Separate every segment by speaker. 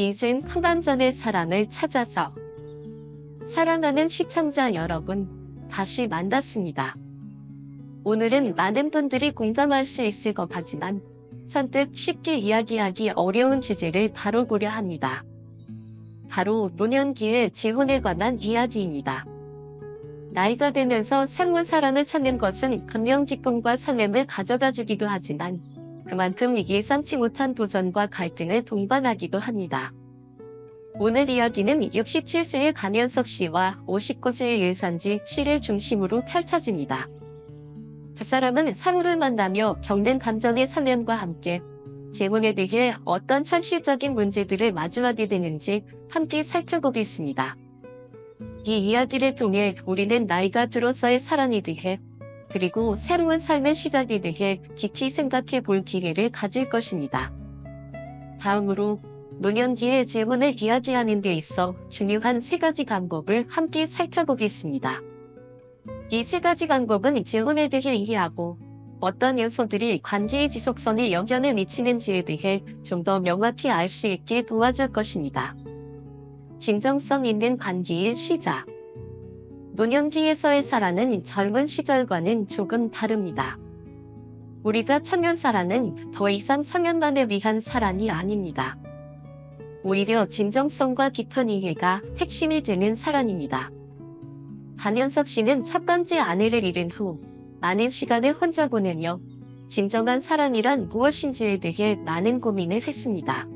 Speaker 1: 인생 후반전의 사랑을 찾아서 사랑하는 시청자 여러분, 다시 만났습니다. 오늘은 많은 분들이 공감할 수 있을 것 같지만 선뜻 쉽게 이야기하기 어려운 주제를 다뤄보려 합니다. 바로 노년기의 재혼에 관한 이야기입니다. 나이가 들면서 새로운 사랑을 찾는 것은 금명기쁨과 설렘을 가져다주기도 하지만 그만큼 예상치 못한 도전과 갈등을 동반하기도 합니다. 오늘 이야기는 67세의 강현석 씨와 59세의 일선지 씨를 중심으로 펼쳐집니다. 두 사람은 서로를 만나며 겪는 감정의 설렘과 함께 재혼에 대해 어떤 현실적인 문제들을 마주하게 되는지 함께 살펴보겠습니다. 이 이야기를 통해 우리는 나이가 들어서의 사랑에 대해 그리고 새로운 삶의 시작에 대해 깊이 생각해 볼 기회를 가질 것입니다. 다음으로 노년기의 재혼을 이야기하는 데 있어 중요한 3가지 방법을 함께 살펴보겠습니다. 이 3가지 방법은 재혼에 대해 이해하고 어떤 요소들이 관계의 지속성에 영향을 미치는지에 대해 좀 더 명확히 알 수 있게 도와줄 것입니다. 진정성 있는 관계의 시작. 노년기에서의 사랑은 젊은 시절과는 조금 다릅니다. 우리가 찾는 사랑은 더 이상 성년만을 위한 사랑이 아닙니다. 오히려 진정성과 깊은 이해가 핵심이 되는 사랑입니다. 강현석 씨는 첫 번째 아내를 잃은 후 많은 시간을 혼자 보내며 진정한 사랑이란 무엇인지에 대해 많은 고민을 했습니다.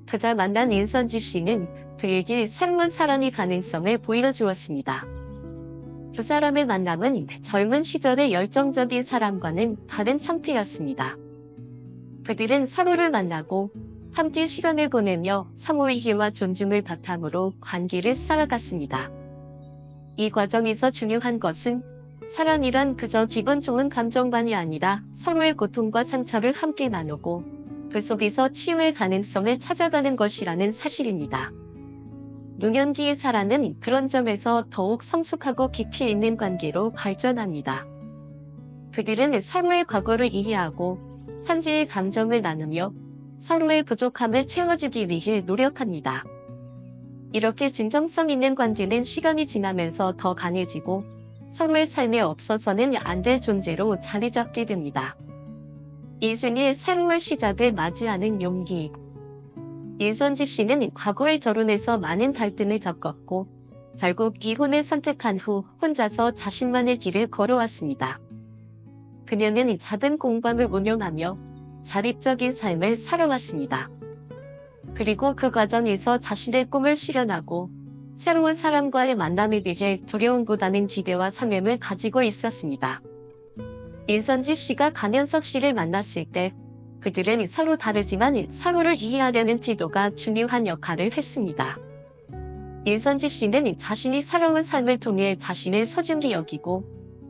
Speaker 1: 그자 만난 일선지 씨는 그에게 새로운 사랑의 가능성을 보여주었습니다. 두 사람의 만남은 젊은 시절의 열정적인 사랑과는 다른 상태였습니다. 그들은 서로를 만나고 함께 시간을 보내며 상호의 이해와 존중을 바탕으로 관계를 쌓아갔습니다. 이 과정에서 중요한 것은 사랑이란 그저 기분 좋은 감정만이 아니라 서로의 고통과 상처를 함께 나누고 그 속에서 치유의 가능성을 찾아가는 것이라는 사실입니다. 노년기의 사랑은 그런 점에서 더욱 성숙하고 깊이 있는 관계로 발전합니다. 그들은 서로의 과거를 이해하고 현재의 감정을 나누며 서로의 부족함을 채워주기 위해 노력합니다. 이렇게 진정성 있는 관계는 시간이 지나면서 더 강해지고 서로의 삶에 없어서는 안 될 존재로 자리 잡게 됩니다. 인생의 새로운 시작을 맞이하는 용기. 일선지 씨는 과거의 결혼에서 많은 갈등을 겪었고 결국 이혼을 선택한 후 혼자서 자신만의 길을 걸어왔습니다. 그녀는 작은 공방을 운영하며 자립적인 삶을 살아왔습니다. 그리고 그 과정에서 자신의 꿈을 실현하고 새로운 사람과의 만남에 대해 두려움보다는 기대와 설렘을 가지고 있었습니다. 일선지 씨가 강현석 씨를 만났을 때 그들은 서로 다르지만 서로를 이해하려는 태도가 중요한 역할을 했습니다. 일선지 씨는 자신이 살아온 삶을 통해 자신을 소중히 여기고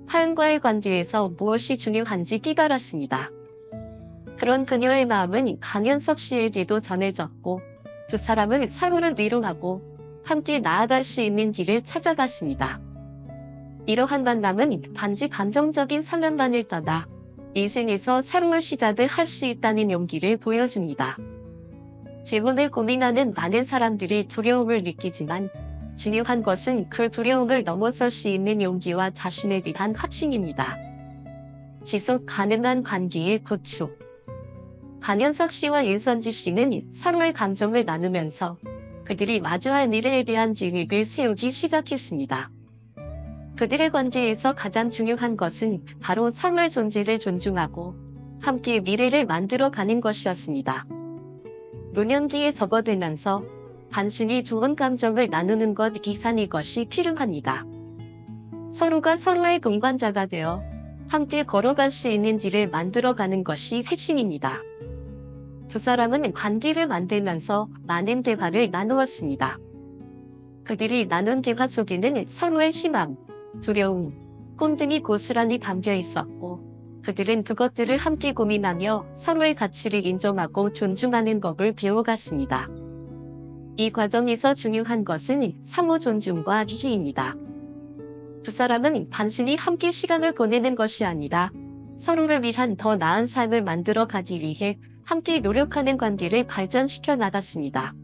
Speaker 1: 타인과의 관계에서 무엇이 중요한지 깨달았습니다. 그런 그녀의 마음은 강현석 씨에게도 전해졌고 두 사람은 서로를 위로하고 함께 나아갈 수 있는 길을 찾아갔습니다. 이러한 만남은 단지 감정적인 상황만을 떠나 인생에서 새로운 시작을 할 수 있다는 용기를 보여줍니다. 재혼을 고민하는 많은 사람들이 두려움을 느끼지만 중요한 것은 그 두려움을 넘어설 수 있는 용기와 자신에 대한 확신입니다. 지속 가능한 관계의 구축. 강현석 씨와 일선지 씨는 서로의 감정을 나누면서 그들이 마주할 미래에 대한 계획을 세우기 시작했습니다. 그들의 관계에서 가장 중요한 것은 바로 서로의 존재를 존중하고 함께 미래를 만들어가는 것이었습니다. 노년기에 접어들면서 단순히 좋은 감정을 나누는 것 이상의 것이 필요합니다. 서로가 서로의 동반자가 되어 함께 걸어갈 수 있는 길을 만들어가는 것이 핵심입니다. 두 사람은 관계를 만들면서 많은 대화를 나누었습니다. 그들이 나눈 대화 속에는 서로의 희망, 두려움, 꿈 등이 고스란히 담겨 있었고 그들은 그것들을 함께 고민하며 서로의 가치를 인정하고 존중하는 법을 배워갔습니다. 이 과정에서 중요한 것은 상호 존중과 이해입니다. 두 사람은 단순히 함께 시간을 보내는 것이 아니라 서로를 위한 더 나은 삶을 만들어 가기 위해 함께 노력하는 관계를 발전시켜 나갔습니다.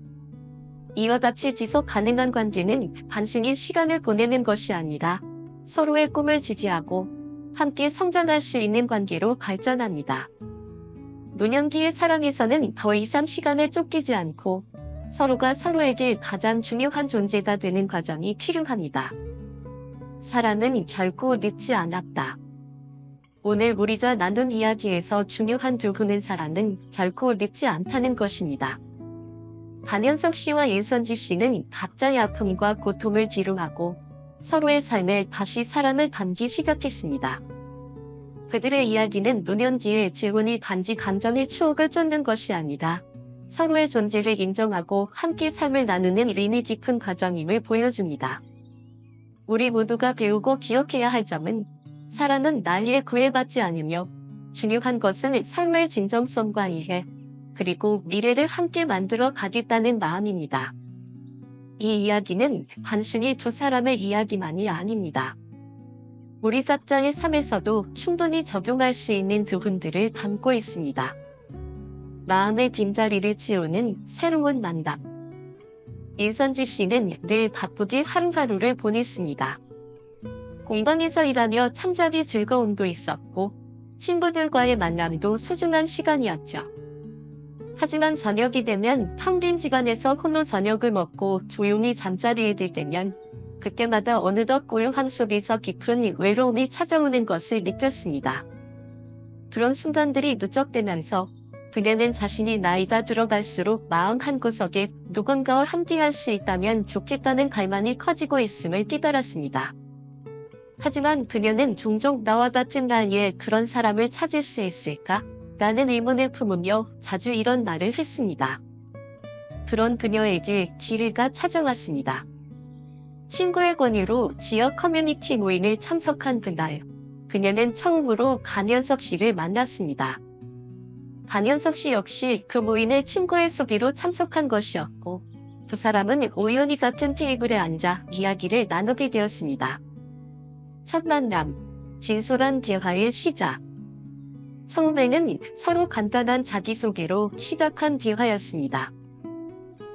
Speaker 1: 이와 같이 지속 가능한 관계는 단순히 시간을 보내는 것이 아니라 서로의 꿈을 지지하고 함께 성장할 수 있는 관계로 발전합니다. 노년기의 사랑에서는 더 이상 시간에 쫓기지 않고 서로가 서로에게 가장 중요한 존재가 되는 과정이 필요합니다. 사랑은 결코 늦지 않았다. 오늘 우리가 나눈 이야기에서 중요한 두 분의 사랑은 결코 늦지 않다는 것입니다. 단연석 씨와 윤선지 씨는 각자의 아픔과 고통을 뒤로하고 서로의 삶에 다시 사랑을 담기 시작했습니다. 그들의 이야기는 노년기의 질문이 단지 감정의 추억을 쫓는 것이 아니라 서로의 존재를 인정하고 함께 삶을 나누는 의미 깊은 과정임을 보여줍니다. 우리 모두가 배우고 기억해야 할 점은 사랑은 난리에 구애받지 않으며 중요한 것은 삶의 진정성과 이해, 그리고 미래를 함께 만들어 가겠다는 마음입니다. 이 이야기는 단순히 두 사람의 이야기만이 아닙니다. 우리 각자의 삶에서도 충분히 적용할 수 있는 부분들을 담고 있습니다. 마음의 빈자리를 채우는 새로운 만남. 윤선지 씨는 늘 바쁘게 하루하루를 보냈습니다. 공방에서 일하며 창작의 즐거움도 있었고 친구들과의 만남도 소중한 시간이었죠. 하지만 저녁이 되면 텅 빈 집안에서 홀로 저녁을 먹고 조용히 잠자리에 들 때면 그때마다 어느덧 고요함 속에서 깊은 외로움이 찾아오는 것을 느꼈습니다. 그런 순간들이 누적되면서 그녀는 자신이 나이가 들어갈수록 마음 한구석에 누군가와 함께할 수 있다면 좋겠다는 갈망이 커지고 있음을 깨달았습니다. 하지만 그녀는 종종 나와 같은 나이에 그런 사람을 찾을 수 있을까? 라는 의문을 품으며 자주 이런 말을 했습니다. 그런 그녀에게 기회가 찾아왔습니다. 친구의 권유로 지역 커뮤니티 모임에 참석한 그날, 그녀는 처음으로 강현석 씨를 만났습니다. 강현석 씨 역시 그 모임에 친구의 소개로 참석한 것이었고, 두 사람은 우연히 같은 테이블에 앉아 이야기를 나누게 되었습니다. 첫 만남, 진솔한 대화의 시작. 처음에는 서로 간단한 자기소개로 시작한 대화였습니다.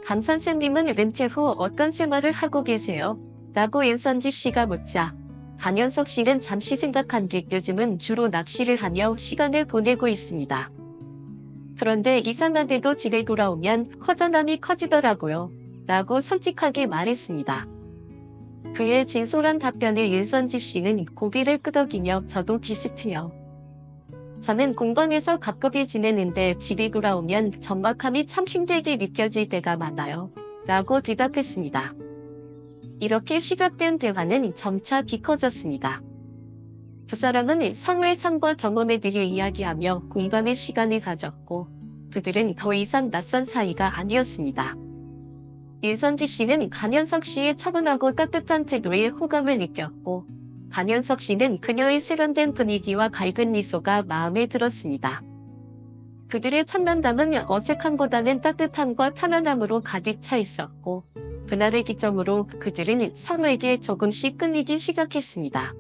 Speaker 1: 강 선생님은 은퇴 후 어떤 생활을 하고 계세요? 라고 윤선지 씨가 묻자 강현석 씨는 잠시 생각한 뒤 요즘은 주로 낚시를 하며 시간을 보내고 있습니다. 그런데 이상하게도 집에 돌아오면 허전함이 커지더라고요. 라고 솔직하게 말했습니다. 그의 진솔한 답변에 윤선지 씨는 고개를 끄덕이며 저도 비슷해요. 저는 공방에서 가깝게 지내는데 집에 돌아오면 적막함이 참 힘들게 느껴질 때가 많아요. 라고 대답했습니다. 이렇게 시작된 대화는 점차 깊어졌습니다. 두 사람은 서로의 삶과 경험에 대해 이야기하며 공감의 시간을 가졌고 그들은 더 이상 낯선 사이가 아니었습니다. 윤선지 씨는 강현석 씨의 차분하고 따뜻한 태도에 호감을 느꼈고 강현석 씨는 그녀의 세련된 분위기와 밝은 미소가 마음에 들었습니다. 그들의 첫 만남은 어색함보다는 따뜻함과 편안함으로 가득 차 있었고 그날의 기점으로 그들은 서로에게 조금씩 끌리기 시작했습니다.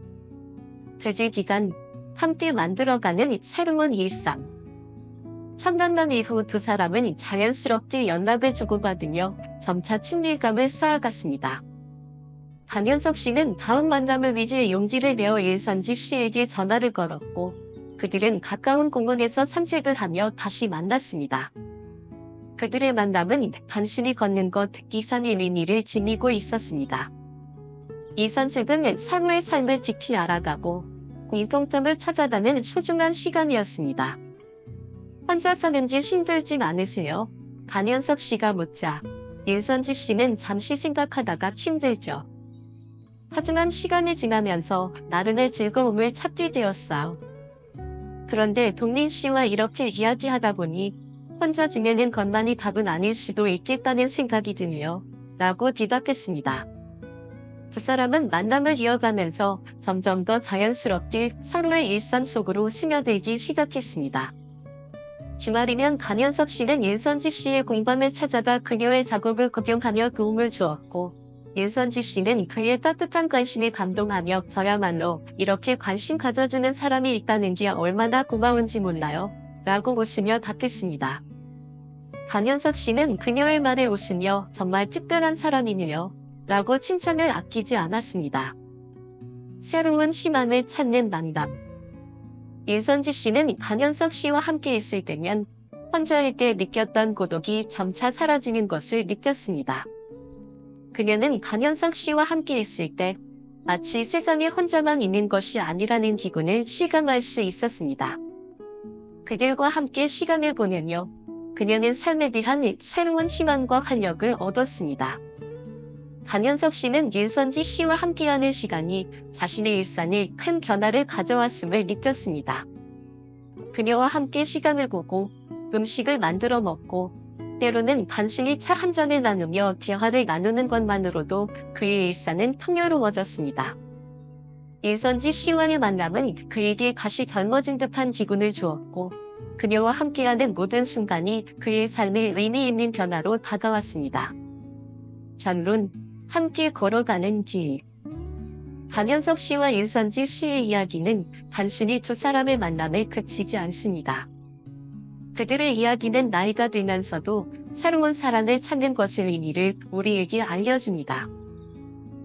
Speaker 1: 되질 기간, 함께 만들어가는 새로운 일상. 첫 만남 이후 두 사람은 자연스럽게 연락을 주고받으며 점차 친밀감을 쌓아갔습니다. 강현석 씨는 다음 만남을 위해 용기를 내어 윤선지 씨에게 전화를 걸었고 그들은 가까운 공원에서 산책을 하며 다시 만났습니다. 그들의 만남은 단순히 걷는 것 이상의 의미를 지니고 있었습니다. 이 산책은 서로의 삶을 깊이 알아가고 공통점을 찾아가는 소중한 시간이었습니다. 혼자 사는지 힘들진 않으세요? 강현석 씨가 묻자 윤선지 씨는 잠시 생각하다가 힘들죠. 하지만 시간이 지나면서 나름의 즐거움을 찾게 되었어요. 그런데 동린 씨와 이렇게 이야기하다 보니 혼자 지내는 것만이 답은 아닐 수도 있겠다는 생각이 드네요. 라고 대답했습니다. 두 사람은 만남을 이어가면서 점점 더 자연스럽게 서로의 일상 속으로 스며들기 시작했습니다. 주말이면 강현석 씨는 윤선지 씨의 공방을 찾아가 그녀의 작업을 구경하며 도움을 주었고 윤선지 씨는 그의 따뜻한 관심에 감동하며 저야말로 이렇게 관심 가져주는 사람이 있다는 게 얼마나 고마운지 몰라요. 라고 웃으며 답했습니다. 강현석 씨는 그녀의 말에 웃으며 정말 특별한 사람이네요 라고 칭찬을 아끼지 않았습니다. 새로운 희망을 찾는 만남. 윤선지 씨는 강현석 씨와 함께 있을 때면 혼자일 때 느꼈던 고독이 점차 사라지는 것을 느꼈습니다. 그녀는 강현석 씨와 함께 있을 때 마치 세상에 혼자만 있는 것이 아니라는 기분을 실감할 수 있었습니다. 그들과 함께 시간을 보내며 그녀는 삶에 대한 새로운 희망과 활력을 얻었습니다. 강현석 씨는 윤선지 씨와 함께하는 시간이 자신의 일상에 큰 변화를 가져왔음을 느꼈습니다. 그녀와 함께 시간을 보고 음식을 만들어 먹고 때로는 간신히 차 한 잔을 나누며 대화를 나누는 것만으로도 그의 일상은 풍요로워졌습니다. 윤선지 씨와의 만남은 그에게 다시 젊어진 듯한 기분을 주었고 그녀와 함께하는 모든 순간이 그의 삶에 의미 있는 변화로 다가왔습니다. 결론, 함께 걸어가는 길. 강현석 씨와 윤선지 씨의 이야기는 단순히 두 사람의 만남에 그치지 않습니다. 그들의 이야기는 나이가 들면서도 새로운 사랑을 찾는 것의 의미를 우리에게 알려줍니다.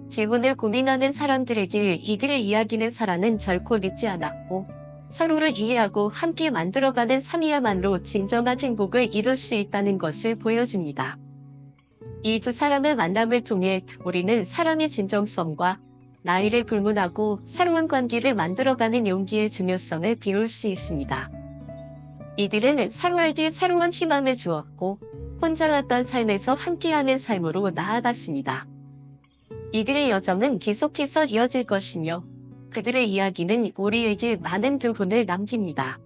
Speaker 1: 재혼을 고민하는 사람들에게 이들의 이야기는 사랑은 결코 늦지 않았고 서로를 이해하고 함께 만들어가는 삶이야말로 진정한 행복을 이룰 수 있다는 것을 보여줍니다. 이 두 사람의 만남을 통해 우리는 사랑의 진정성과 나이를 불문하고 새로운 관계를 만들어가는 용기의 중요성을 배울 수 있습니다. 이들은 서로에게 새로운 희망을 주었고 혼자였던 삶에서 함께하는 삶으로 나아갔습니다. 이들의 여정은 계속해서 이어질 것이며 그들의 이야기는 우리에게 많은 교훈을 남깁니다.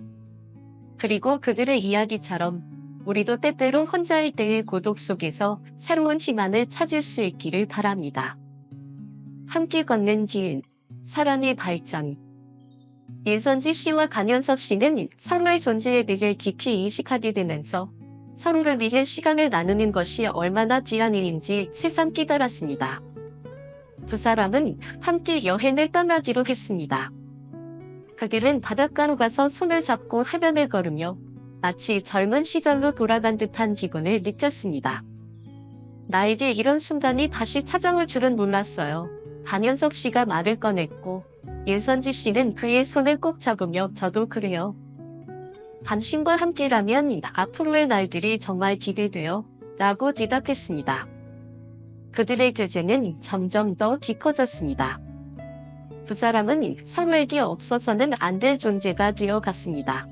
Speaker 1: 그리고 그들의 이야기처럼 우리도 때때로 혼자일 때의 고독 속에서 새로운 희망을 찾을 수 있기를 바랍니다. 함께 걷는 길, 사랑의 발전. 윤선지 씨와 강현석 씨는 서로의 존재에 대해 깊이 인식하게 되면서 서로를 위해 시간을 나누는 것이 얼마나 귀한 일인지 새삼 깨달았습니다. 두 사람은 함께 여행을 떠나기로 했습니다. 그들은 바닷가로 가서 손을 잡고 해변을 걸으며 마치 젊은 시절로 돌아간 듯한 기분을 느꼈습니다. 나에게 이런 순간이 다시 찾아올 줄은 몰랐어요. 강현석 씨가 말을 꺼냈고 윤선지 씨는 그의 손을 꼭 잡으며 저도 그래요. 당신과 함께라면 앞으로의 날들이 정말 기대돼요. 라고 대답했습니다. 그들의 교제는 점점 더 깊어졌습니다. 두 사람은 서로에게 없어서는 안 될 존재가 되어갔습니다.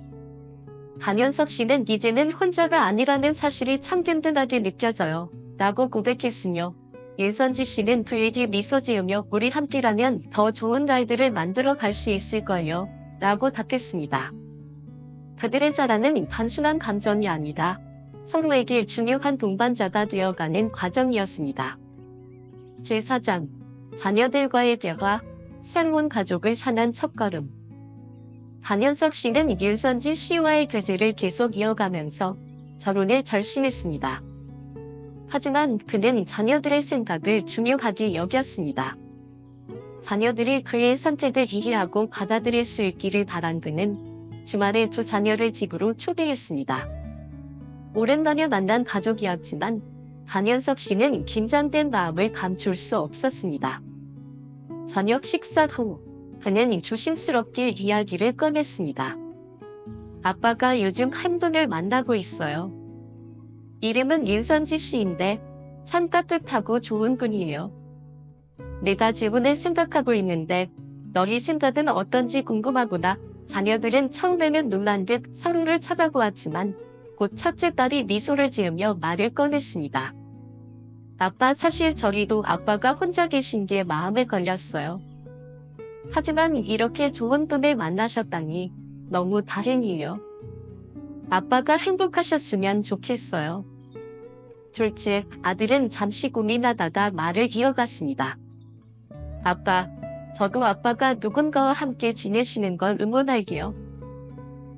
Speaker 1: 강현석 씨는 이제는 혼자가 아니라는 사실이 참 든든하게 느껴져요. 라고 고백했으며 윤선지 씨는 그에게 미소 지으며 우리 함께라면 더 좋은 날들을 만들어 갈 수 있을 거예요. 라고 답했습니다. 그들의 사랑은 단순한 감정이 아니다. 서로에게 중요한 동반자가 되어가는 과정이었습니다. 제4장, 자녀들과의 대화, 새로운 가족을 향한 첫걸음. 강현석 씨는 윤선지 씨와의 교제를 계속 이어가면서 결혼을 결심했습니다. 하지만 그는 자녀들의 생각을 중요하게 여겼습니다. 자녀들이 그의 선택을 이해하고 받아들일 수 있기를 바란 그는 주말에 두 자녀를 집으로 초대했습니다. 오랜만에 만난 가족이었지만 강현석 씨는 긴장된 마음을 감출 수 없었습니다. 저녁 식사 후 그는 조심스럽게 이야기를 꺼냈습니다. 아빠가 요즘 한 분을 만나고 있어요. 이름은 윤선지 씨인데 참 따뜻하고 좋은 분이에요. 내가 재혼을 생각하고 있는데 너희 생각은 어떤지 궁금하구나. 자녀들은 처음에는 놀란 듯 서로를 쳐다보았지만 곧 첫째 딸이 미소를 지으며 말을 꺼냈습니다. 아빠 사실 저희도 아빠가 혼자 계신 게 마음에 걸렸어요. 하지만 이렇게 좋은 분을 만나셨다니 너무 다행이에요. 아빠가 행복하셨으면 좋겠어요. 둘째, 아들은 잠시 고민하다가 말을 이어갔습니다. 아빠, 저도 아빠가 누군가와 함께 지내시는 걸 응원할게요.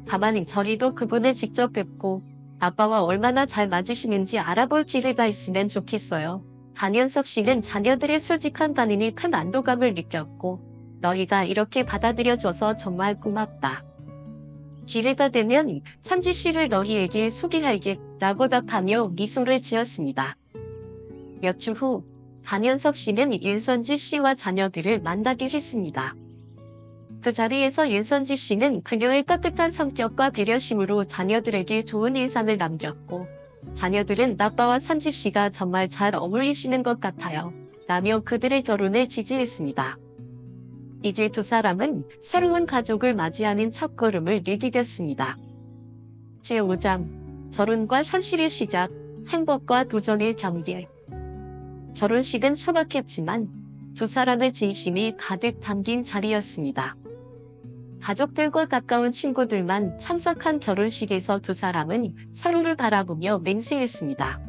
Speaker 1: 다만 저희도 그분을 직접 뵙고 아빠와 얼마나 잘 맞으시는지 알아볼 기회가 있으면 좋겠어요. 강현석 씨는 자녀들의 솔직한 반응에 큰 안도감을 느꼈고 너희가 이렇게 받아들여줘서 정말 고맙다. 기회가 되면 찬지 씨를 너희에게 소개할게 라고 답하며 미소를 지었습니다. 몇 주 후, 강현석 씨는 윤선지 씨와 자녀들을 만나기 했습니다. 그 자리에서 윤선지 씨는 그녀의 따뜻한 성격과 배려심으로 자녀들에게 좋은 인상을 남겼고, 자녀들은 아빠와 선지 씨가 정말 잘 어울리시는 것 같아요 라며 그들의 결혼을 지지했습니다. 이제 두 사람은 새로운 가족을 맞이하는 첫걸음을 내디뎠습니다. 제5장 결혼과 현실의 시작, 행복과 도전의 경계. 결혼식은 소박했지만 두 사람의 진심이 가득 담긴 자리였습니다. 가족들과 가까운 친구들만 참석한 결혼식에서 두 사람은 서로를 바라보며 맹세했습니다.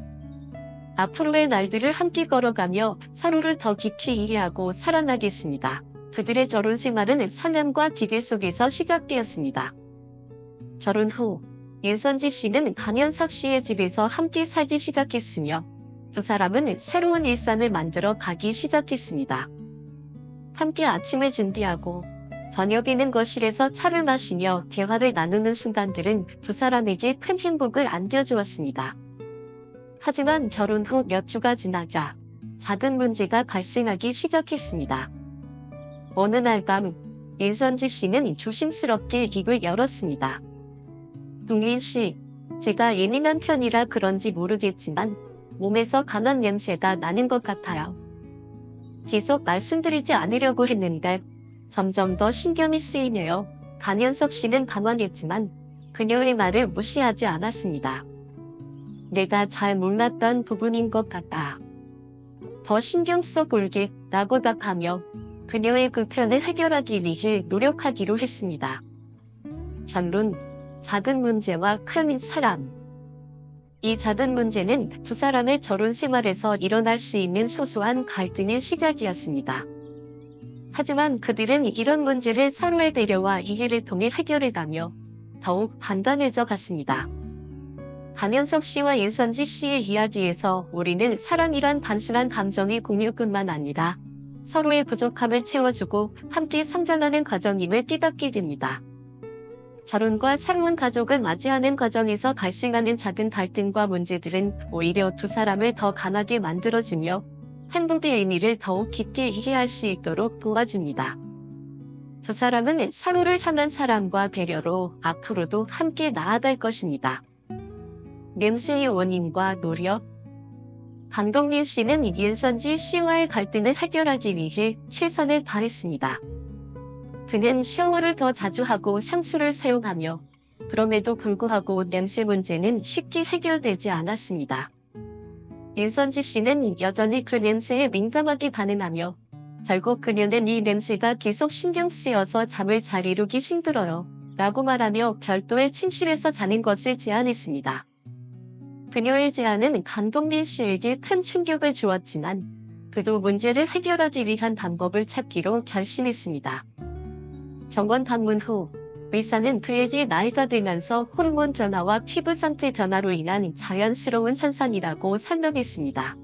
Speaker 1: 앞으로의 날들을 함께 걸어가며 서로를 더 깊이 이해하고 살아나겠습니다. 그들의 결혼 생활은 사념과 기대 속에서 시작되었습니다. 결혼 후 윤선지 씨는 강현석 씨의 집에서 함께 살기 시작했으며 두 사람은 새로운 일상을 만들어 가기 시작했습니다. 함께 아침을 준비하고 저녁에는 거실에서 차를 마시며 대화를 나누는 순간들은 두 사람에게 큰 행복을 안겨주었습니다. 하지만 결혼 후 몇 주가 지나자 작은 문제가 발생하기 시작했습니다. 어느 날 밤 윤선지 씨는 조심스럽게 입을 열었습니다. 동민 씨, 제가 예민한 편이라 그런지 모르겠지만 몸에서 강한 냄새가 나는 것 같아요. 계속 말씀드리지 않으려고 했는데 점점 더 신경이 쓰이네요. 강현석 씨는 당황했지만 그녀의 말을 무시하지 않았습니다. 내가 잘 몰랐던 부분인 것 같아. 더 신경 써볼게 라고 답하며 그녀의 불편을 해결하기 위해 노력하기로 했습니다. 결론, 작은 문제와 큰 사람. 이 작은 문제는 두 사람의 결혼 생활에서 일어날 수 있는 소소한 갈등의 시작이었습니다. 하지만 그들은 이런 문제를 서로의 배려와 이해를 통해 해결해가며 더욱 단단해져 갔습니다. 강현석 씨와 윤선지 씨의 이야기에서 우리는 사랑이란 단순한 감정의 공유뿐만 아니라 서로의 부족함을 채워주고 함께 성장하는 과정임을 깨닫게 됩니다. 결혼과 새로운 가족을 맞이하는 과정에서 발생하는 작은 갈등과 문제들은 오히려 두 사람을 더 강하게 만들어주며 행복의 의미를 더욱 깊게 이해할 수 있도록 도와줍니다. 두 사람은 서로를 향한 사랑과 배려로 앞으로도 함께 나아갈 것입니다. 냄새의 원인과 노력. 강동민 씨는 윤선지 씨와의 갈등을 해결하기 위해 최선을 다했습니다. 그는 샤워를 더 자주 하고 향수를 사용하며 그럼에도 불구하고 냄새 문제는 쉽게 해결되지 않았습니다. 윤선지 씨는 여전히 그 냄새에 민감하게 반응하며 결국 그녀는 이 냄새가 계속 신경 쓰여서 잠을 잘 이루기 힘들어요 라고 말하며 별도의 침실에서 자는 것을 제안했습니다. 그녀의 제안은 강동민 씨에게 큰 충격을 주었지만 그도 문제를 해결하기 위한 방법을 찾기로 결심했습니다. 병원 방문 후 의사는 그의 나이가 들면서 호르몬 변화와 피부 상태 변화로 인한 자연스러운 현상이라고 설명했습니다.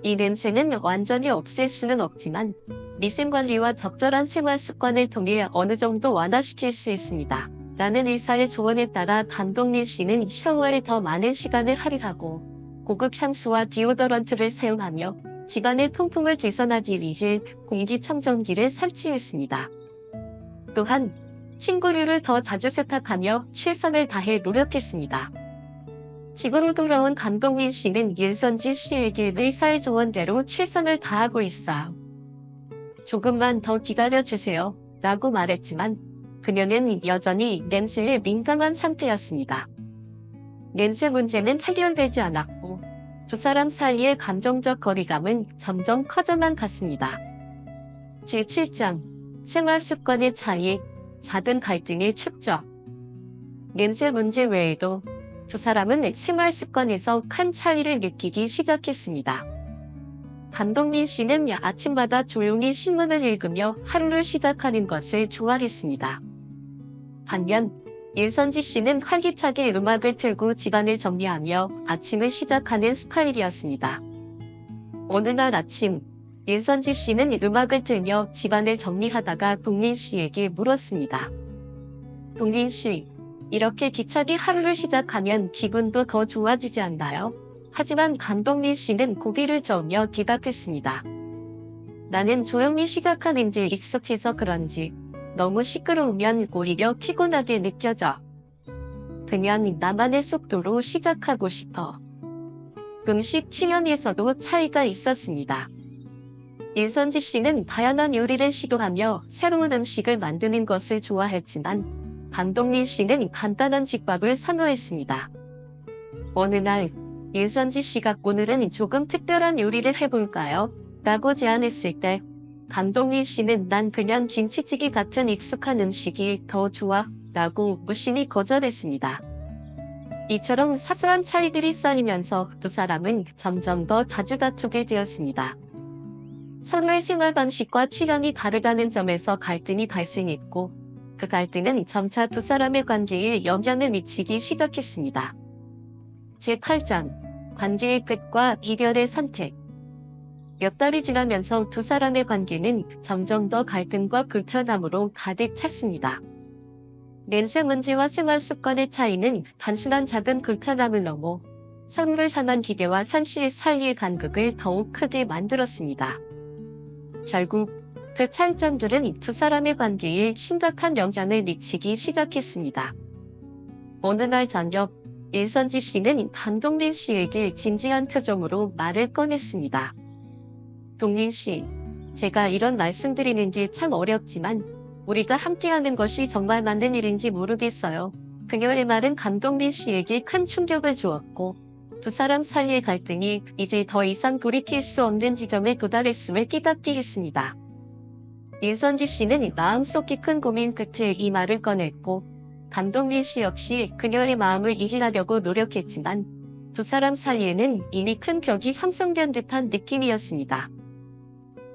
Speaker 1: 이 냄새는 완전히 없앨 수는 없지만 위생관리와 적절한 생활 습관을 통해 어느 정도 완화시킬 수 있습니다. 라는 의사의 조언에 따라 강동민 씨는 샤워에 더 많은 시간을 할애하고 고급 향수와 디오더런트를 사용하며 집안의 통풍을 개선하기 위해 공기청정기를 설치했습니다. 또한 침구류를 더 자주 세탁하며 최선을 다해 노력했습니다. 집으로 돌아온 강동민 씨는 윤선지 씨에게 의사의 조언대로 최선을 다하고 있어요. 조금만 더 기다려주세요 라고 말했지만 그녀는 여전히 냄새에 민감한 상태였습니다. 냄새 문제는 해결되지 않았고 두 사람 사이의 감정적 거리감은 점점 커져만 갔습니다. 제7장 생활 습관의 차이, 작은 갈등의 축적. 냄새 문제 외에도 두 사람은 생활 습관에서 큰 차이를 느끼기 시작했습니다. 강동민 씨는 아침마다 조용히 신문을 읽으며 하루를 시작하는 것을 좋아했습니다. 반면 윤선지 씨는 활기차게 음악을 틀고 집안을 정리하며 아침을 시작하는 스타일이었습니다. 어느 날 아침, 윤선지 씨는 음악을 틀며 집안을 정리하다가 동민 씨에게 물었습니다. 동민 씨, 이렇게 기차기 하루를 시작하면 기분도 더 좋아지지 않나요? 하지만 감독민 씨는 고개를 저으며 기답했습니다. 나는 조용히 시작하는 지 익숙해서 그런지 너무 시끄러우면 오히려 피곤하게 느껴져. 그냥 나만의 속도로 시작하고 싶어. 음식 취향에서도 차이가 있었습니다. 일선지 씨는 다양한 요리를 시도하며 새로운 음식을 만드는 것을 좋아했지만 감독민 씨는 간단한 집밥을 선호했습니다. 어느 날 일선지 씨가 오늘은 조금 특별한 요리를 해볼까요? 라고 제안했을 때 감독민 씨는 난 그냥 김치찌개 같은 익숙한 음식이 더 좋아 라고 무심히 거절했습니다. 이처럼 사소한 차이들이 쌓이면서 두 사람은 점점 더 자주 다투게 되었습니다. 서로의 생활 방식과 취향이 다르다는 점에서 갈등이 발생했고 그 갈등은 점차 두 사람의 관계에 영향을 미치기 시작했습니다. 제8장 관계의 끝과 이별의 선택. 몇 달이 지나면서 두 사람의 관계는 점점 더 갈등과 불편함으로 가득 찼습니다. 냄새 문제와 생활 습관의 차이는 단순한 작은 불편함을 넘어 서로를 향한 기대와 현실 사이의 간극을 더욱 크게 만들었습니다. 결국 그 차이점들은 두 사람의 관계에 심각한 영향을 미치기 시작했습니다. 어느 날 저녁, 일선지 씨는 감독민 씨에게 진지한 표정으로 말을 꺼냈습니다. 동민 씨, 제가 이런 말씀드리는지 참 어렵지만 우리가 함께하는 것이 정말 맞는 일인지 모르겠어요. 그녀의 말은 감독민 씨에게 큰 충격을 주었고 두 사람 사이의 갈등이 이제 더 이상 돌이킬 수 없는 지점에 도달했음을 깨닫게 했습니다. 일선지 씨는 마음속 깊은 고민 끝에 이 말을 꺼냈고 감독민 씨 역시 그녀의 마음을 이해하려고 노력했지만 두 사람 사이에는 이미 큰 벽이 형성된 듯한 느낌이었습니다.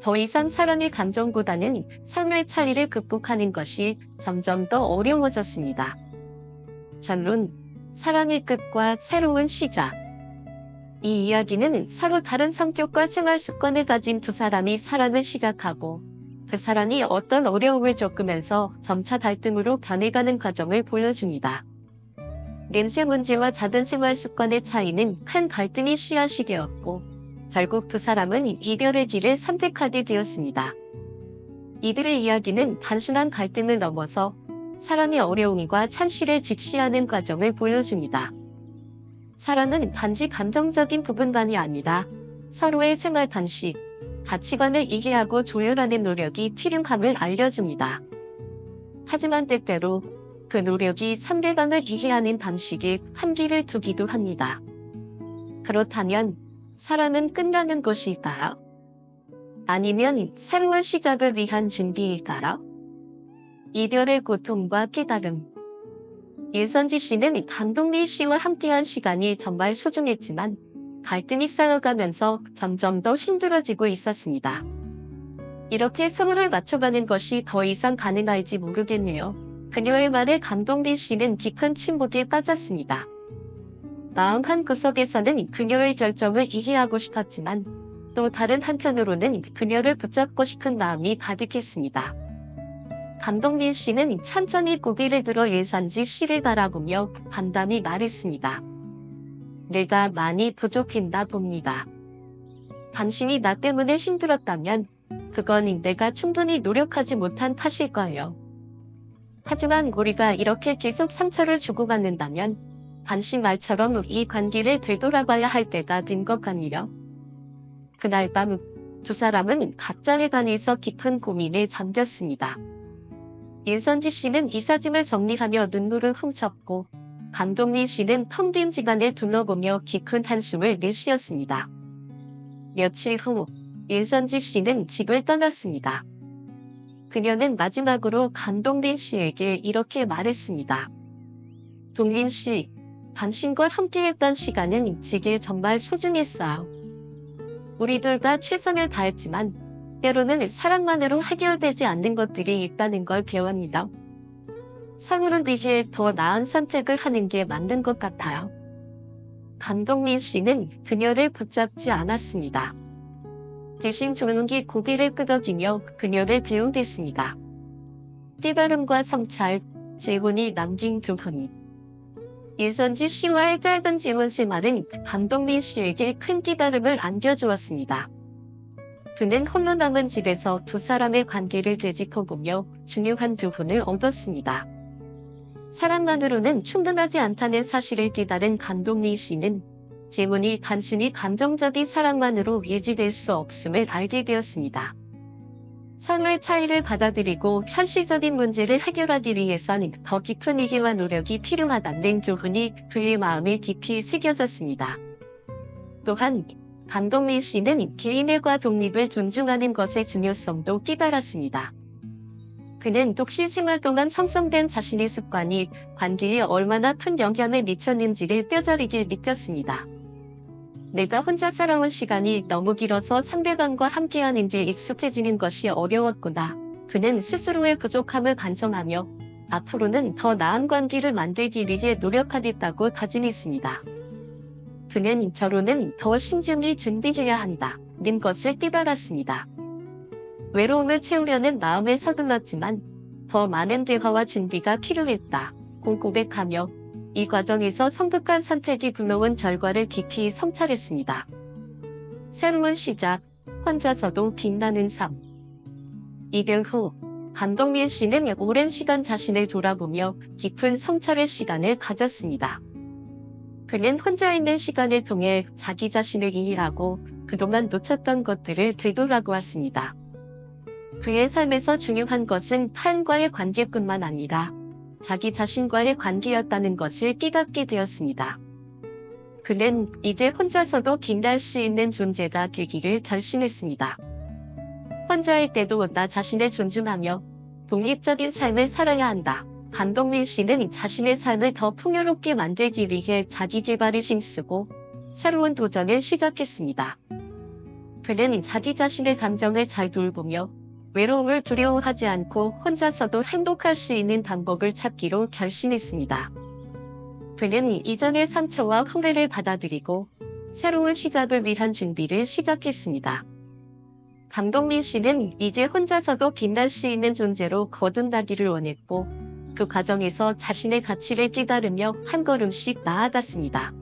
Speaker 1: 더 이상 사랑의 감정보다는 삶의 차이를 극복하는 것이 점점 더 어려워졌습니다. 결론, 사랑의 끝과 새로운 시작. 이 이야기는 서로 다른 성격과 생활 습관을 가진 두 사람이 사랑을 시작하고 그 사랑이 어떤 어려움을 겪으면서 점차 갈등으로 변해가는 과정을 보여줍니다. 냄새 문제와 작은 생활 습관의 차이는 큰 갈등의 씨앗이 되었고 결국 두 사람은 이별의 길을 선택하게 되었습니다. 이들의 이야기는 단순한 갈등을 넘어서 사랑의 어려움과 현실을 직시하는 과정을 보여줍니다. 사랑은 단지 감정적인 부분만이 아니라 서로의 생활 방식, 가치관을 이해하고 조율하는 노력이 필요함을 알려줍니다. 하지만 때때로 그 노력이 상대방을 이해하는 방식에 한계를 두기도 합니다. 그렇다면 사랑은 끝나는 것일까요? 아니면 새로운 시작을 위한 준비일까요? 이별의 고통과 깨달음. 일선지 씨는 감독민 씨와 함께한 시간이 정말 소중했지만 갈등이 쌓여가면서 점점 더 힘들어지고 있었습니다. 이렇게 서로를 맞춰가는 것이 더 이상 가능할지 모르겠네요. 그녀의 말에 감독민 씨는 깊은 침묵에 빠졌습니다. 마음 한구석에서는 그녀의 결정을 이해하고 싶었지만 또 다른 한편으로는 그녀를 붙잡고 싶은 마음이 가득했습니다. 감독민 씨는 천천히 고개를 들어 일선지 씨를 바라보며 담담히 말했습니다. 내가 많이 부족했나 봅니다. 당신이 나 때문에 힘들었다면 그건 내가 충분히 노력하지 못한 탓일 거예요. 하지만 우리가 이렇게 계속 상처를 주고받는다면 당신 말처럼 이 관계를 되돌아봐야 할 때가 된 것 같네요. 그날 밤 두 사람은 각자의 방에서 깊은 고민에 잠겼습니다. 일선지 씨는 이삿짐을 정리하며 눈물을 훔쳤고 감독민 씨는 텅 빈 집안을 둘러보며 깊은 한숨을 내쉬었습니다. 며칠 후 일선지 씨는 집을 떠났습니다. 그녀는 마지막으로 감독민 씨에게 이렇게 말했습니다. 동민 씨, 당신과 함께했던 시간은 제게 정말 소중했어요. 우리 둘 다 최선을 다했지만 때로는 사랑만으로 해결되지 않는 것들이 있다는 걸 배웁니다. 서로를 위해 더 나은 선택을 하는 게 맞는 것 같아요. 감독민 씨는 그녀를 붙잡지 않았습니다. 대신 조용히 고개를 끄덕이며 그녀를 비웃겼습니다. 깨달음과 성찰, 재혼이 남긴 두 분. 이선지 씨와의 짧은 지원 생활은 감독민 씨에게 큰 깨달음을 안겨주었습니다. 그는 홀로 남은 집에서 두 사람의 관계를 되짚어보며 중요한 교훈을 얻었습니다. 사랑만으로는 충분하지 않다는 사실을 깨달은 감독민 씨는 재혼이 단순히 감정적인 사랑만으로 유지될 수 없음을 알게 되었습니다. 삶의 차이를 받아들이고 현실적인 문제를 해결하기 위해서는 더 깊은 이해와 노력이 필요하다는 교훈이 그의 마음에 깊이 새겨졌습니다. 또한 감독민 씨는 개인과 독립을 존중하는 것의 중요성도 깨달았습니다. 그는 독실 생활 동안 형성된 자신의 습관이 관계에 얼마나 큰 영향을 미쳤는지를 뼈저리게 느꼈습니다. 내가 혼자 살아온 시간이 너무 길어서 상대방과 함께하는 데 익숙해지는 것이 어려웠구나. 그는 스스로의 부족함을 반성하며 앞으로는 더 나은 관계를 만들기 위해 노력하겠다고 다짐했습니다. 그는 결혼은 더 신중히 준비해야 한다는 것을 깨달았습니다. 외로움을 채우려는 마음에 서둘렀지만 더 많은 대화와 준비가 필요했다고 고백하며 이 과정에서 성숙한 선택이 불러온 결과를 깊이 성찰했습니다. 새로운 시작, 혼자서도 빛나는 삶. 이별 후 감독민 씨는 오랜 시간 자신을 돌아보며 깊은 성찰의 시간을 가졌습니다. 그는 혼자 있는 시간을 통해 자기 자신을 이해하고 그동안 놓쳤던 것들을 되돌아보았습니다. 그의 삶에서 중요한 것은 타인과의 관계뿐만 아니라 자기 자신과의 관계였다는 것을 깨닫게 되었습니다. 그는 이제 혼자서도 빛날 수 있는 존재가 되기를 결심했습니다. 혼자일 때도 나 자신을 존중하며 독립적인 삶을 살아야 한다. 감독민 씨는 자신의 삶을 더 풍요롭게 만들기 위해 자기 개발에 힘쓰고 새로운 도전을 시작했습니다. 그는 자기 자신의 감정을 잘 돌보며 외로움을 두려워하지 않고 혼자서도 행복할 수 있는 방법을 찾기로 결심했습니다. 그는 이전의 상처와 후회를 받아들이고 새로운 시작을 위한 준비를 시작했습니다. 감독민 씨는 이제 혼자서도 빛날 수 있는 존재로 거듭나기를 원했고 그 과정에서 자신의 가치를 깨달으며 한 걸음씩 나아갔습니다.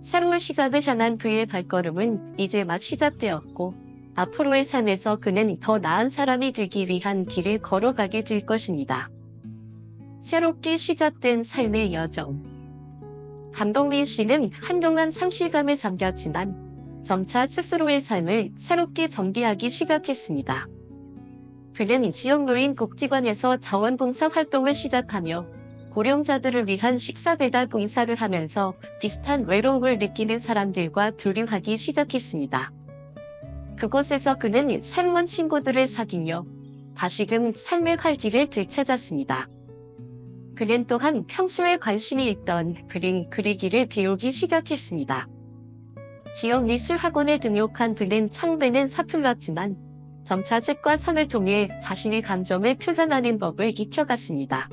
Speaker 1: 새로운 시작을 향한 그의 발걸음은 이제 막 시작되었고 앞으로의 삶에서 그는 더 나은 사람이 되기 위한 길을 걸어가게 될 것입니다. 새롭게 시작된 삶의 여정. 감독민 씨는 한동안 상실감에 잠겼지만 점차 스스로의 삶을 새롭게 정비하기 시작했습니다. 그는 지역노인 복지관에서 자원봉사 활동을 시작하며 고령자들을 위한 식사 배달 봉사를 하면서 비슷한 외로움을 느끼는 사람들과 교류하기 시작했습니다. 그곳에서 그는 새로운 친구들을 사귀며 다시금 삶의 활기를 되찾았습니다. 그는 또한 평소에 관심이 있던 그림 그리기를 배우기 시작했습니다. 지역 미술학원에 등록한 그는 처음에는 서툴렀지만 점차 색과 선을 통해 자신의 감정을 표현하는 법을 익혀갔습니다.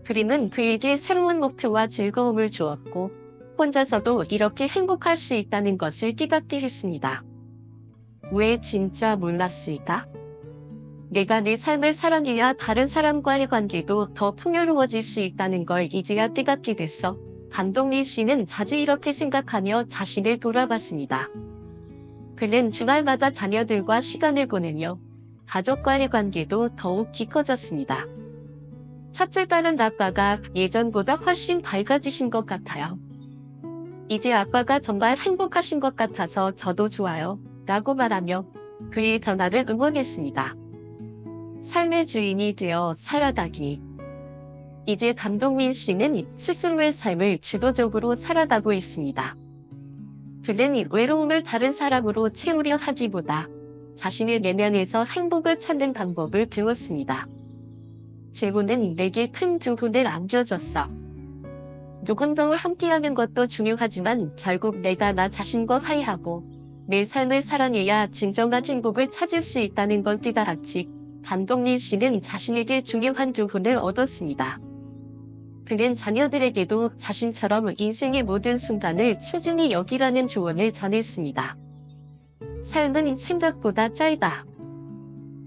Speaker 1: 그림은 그에게 새로운 목표와 즐거움을 주었고 혼자서도 이렇게 행복할 수 있다는 것을 깨닫게 했습니다. 왜 진짜 몰랐을까? 내가 내 삶을 살아내야 다른 사람과의 관계도 더 풍요로워질 수 있다는 걸 이제야 깨닫게 됐어. 감독민 씨는 자주 이렇게 생각하며 자신을 돌아봤습니다. 그는 주말마다 자녀들과 시간을 보내며 가족과의 관계도 더욱 깊어졌습니다. 첫째 딸은 아빠가 예전보다 훨씬 밝아지신 것 같아요. 이제 아빠가 정말 행복하신 것 같아서 저도 좋아요. 라고 말하며 그의 변화를 응원했습니다. 삶의 주인이 되어 살아가기. 이제 감독민 씨는 스스로의 삶을 주도적으로 살아가고 있습니다. 그는 외로움을 다른 사람으로 채우려 하기보다 자신의 내면에서 행복을 찾는 방법을 배웠습니다. 재혼은 내게 큰 교훈을 안겨줬어. 누군가와 함께하는 것도 중요하지만 결국 내가 나 자신과 화해하고 내 삶을 살아내야 진정한 행복을 찾을 수 있다는 걸 깨달았지. 감독민 씨는 자신에게 중요한 교훈을 얻었습니다. 그는 자녀들에게도 자신처럼 인생의 모든 순간을 소중히 여기라는 조언을 전했습니다. 삶은 생각보다 짧아.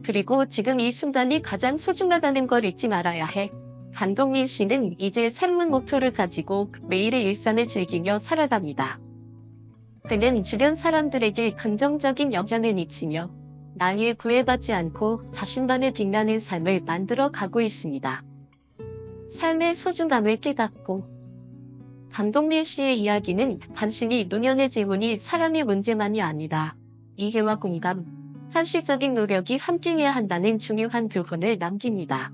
Speaker 1: 그리고 지금 이 순간이 가장 소중하다는 걸 잊지 말아야 해. 반동민 씨는 이제 새로운 목표를 가지고 매일의 일상을 즐기며 살아갑니다. 그는 주변 사람들에게 긍정적인 여정을 잊히며 나이에 구애받지 않고 자신만의 빛나는 삶을 만들어 가고 있습니다. 삶의 소중함을 깨닫고 반동민 씨의 이야기는 단순히 노년의 재혼이 사람의 문제만이 아니다. 이해와 공감, 현실적인 노력이 함께해야 한다는 중요한 교훈을 남깁니다.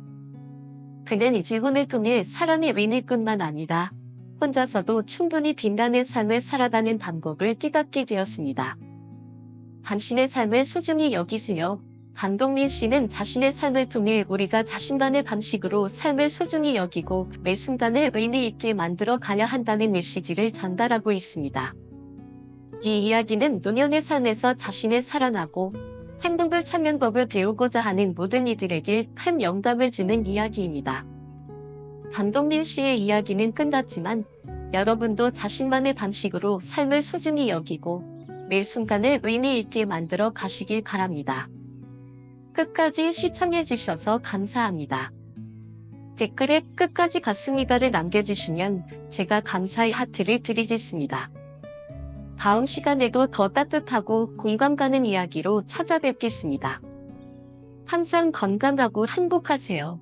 Speaker 1: 그는 재혼을 통해 사람의 의미뿐만 아니라 혼자서도 충분히 빛나는 삶을 살아가는 방법을 깨닫게 되었습니다. 당신의 삶을 소중히 여기세요. 반동민 씨는 자신의 삶을 통해 우리가 자신만의 방식으로 삶을 소중히 여기고 매 순간을 의미 있게 만들어 가야 한다는 메시지를 전달하고 있습니다. 이 이야기는 노년의 삶에서 자신을 사랑하고 행복을 찾는 법을 배우고자 하는 모든 이들에게 큰 영감을 주는 이야기입니다. 반동민 씨의 이야기는 끝났지만 여러분도 자신만의 방식으로 삶을 소중히 여기고 매 순간을 의미 있게 만들어 가시길 바랍니다. 끝까지 시청해주셔서 감사합니다. 댓글에 끝까지 갔습니다를 남겨주시면 제가 감사의 하트를 드리겠습니다. 다음 시간에도 더 따뜻하고 공감 가는 이야기로 찾아뵙겠습니다. 항상 건강하고 행복하세요.